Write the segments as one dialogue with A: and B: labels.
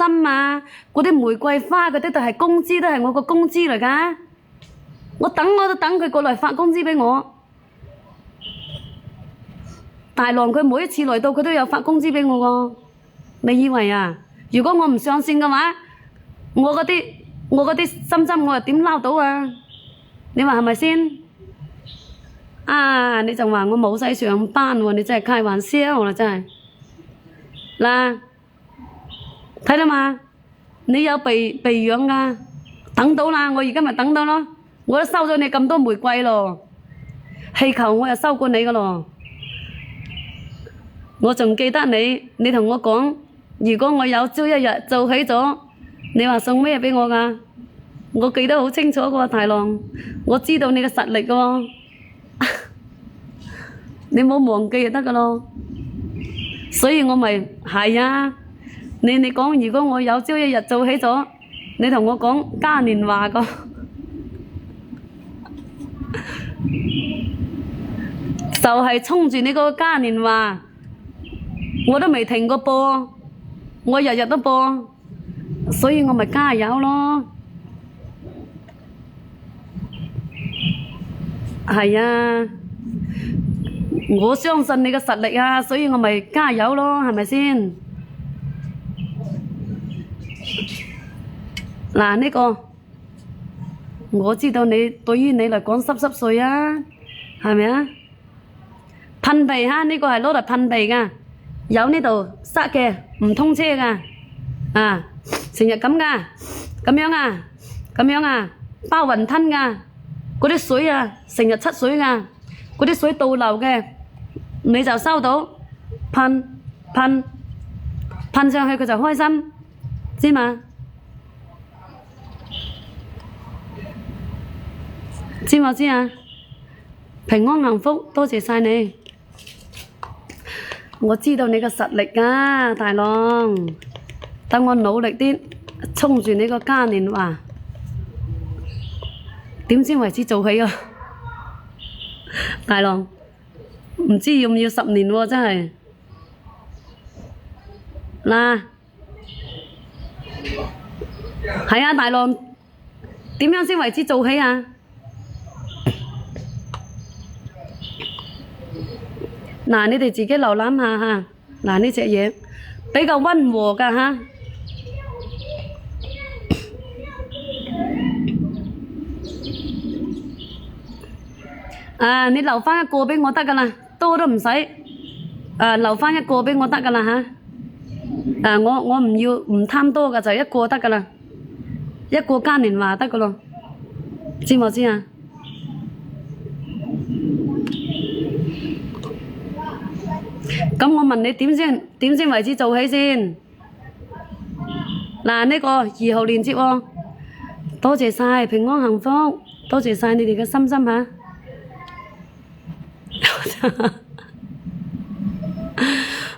A: 心啊，嗰啲玫瑰花嗰啲都係工資，都係我個工資嚟㗎。我都等佢過嚟發工資俾我。大郎佢每一次嚟到佢都有發工資俾我喎。你以為啊？如果我唔上線嘅話，我嗰啲心我又點撈到啊？你話係咪先？啊！你就話我冇使上班喎，你真係開玩笑啦，真係。嗱，睇到嘛？你有被養㗎，等到啦，我而家咪等到咯。我都收咗你咁多玫瑰咯，氣球我又收過你㗎咯。我仲記得你同我講，如果我有朝一日做起咗，你話送咩俾我㗎？我記得好清楚㗎喎，大郎，我知道你嘅實力㗎喎。你冇忘記就得㗎咯。所以我咪係啊，你講如果我有朝一日做起咗，你同我講嘉年華個，就係衝住你嗰個嘉年華，我都未停過播，我日日都播，所以我咪加油咯。係啊。我相信你嘅實力啊，所以我咪加油咯，係咪先？嗱，呢個我知道你對於你嚟講濕碎啊，係咪啊？噴鼻哈，呢個係攞嚟噴鼻噶，有呢度塞嘅，唔通車噶，啊，成日咁噶，咁樣啊，包雲吞噶，嗰啲水啊，成日出水噶，嗰啲水倒流嘅。你就收到噴上去，佢就開心，知嘛？知冇知啊？平安幸福，多謝晒你。我知道你嘅實力啊，大郎。等我努力啲，衝住你個嘉年華。點先為之做起啊？大郎。唔知要唔要10年喎，真係嗱，係啊，大郎，點樣先為之做起啊？嗱，你哋自己瀏覽下嚇，嗱呢隻嘢比較溫和㗎嚇，你留返一個俾我得㗎啦。多都唔使，留返一個俾我得㗎啦嚇。我唔要唔貪多㗎，就一個得㗎啦，一個嘉年華得㗎咯，知冇知啊？咁我問你點先為之做起先？嗱，呢個2號鏈接喎，多謝晒平安幸福，多謝晒你哋嘅心嚇。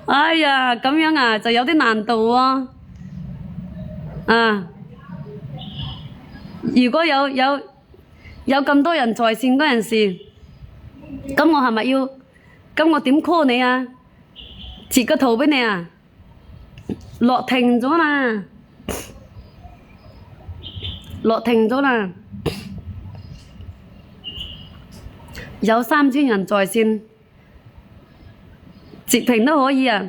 A: 哎呀，咁樣啊，就有啲難度喎。如果有咁多人在線嗰陣時，咁我係咪要？咁我點 call 你啊？截個圖俾你啊？落停咗啦，有3000人在線，截屏都可以啊！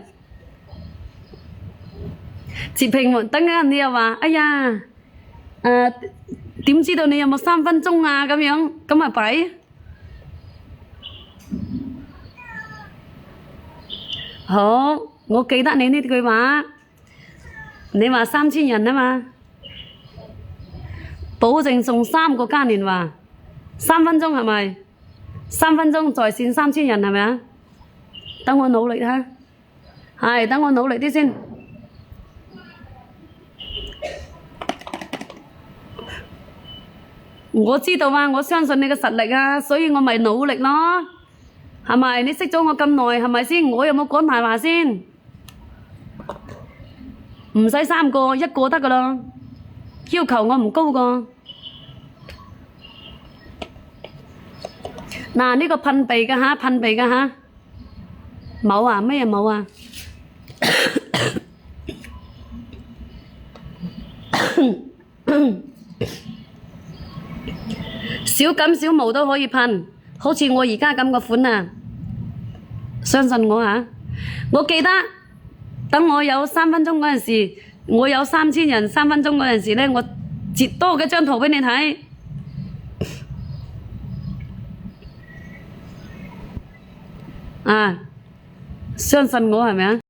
A: 截屏等陣你又話，哎呀，點知道你有冇3分鐘啊？咁樣咁咪弊。好，我記得你呢句話，你話3000人啊嘛，保證送3個嘉年華，3分鐘係咪？3分鐘在線3000人係咪啊？等我努力下，係等我努力啲先。我知道啊，我相信你嘅實力啊，所以我咪努力咯，係咪？你識咗我咁耐，係咪先？我有冇講大話先？唔使3個，1個得㗎啦，要求我唔高個。嗱，呢個噴鼻嘅嚇，噴鼻嘅嚇，冇啊？咩冇啊？小感小毛都可以噴，好似我而家咁個款啊！相信我啊！我記得等我有3分鐘嗰陣時，我有3000人3分鐘嗰陣時呢，我截多幾張圖俾你睇。啊，相信我係咪啊？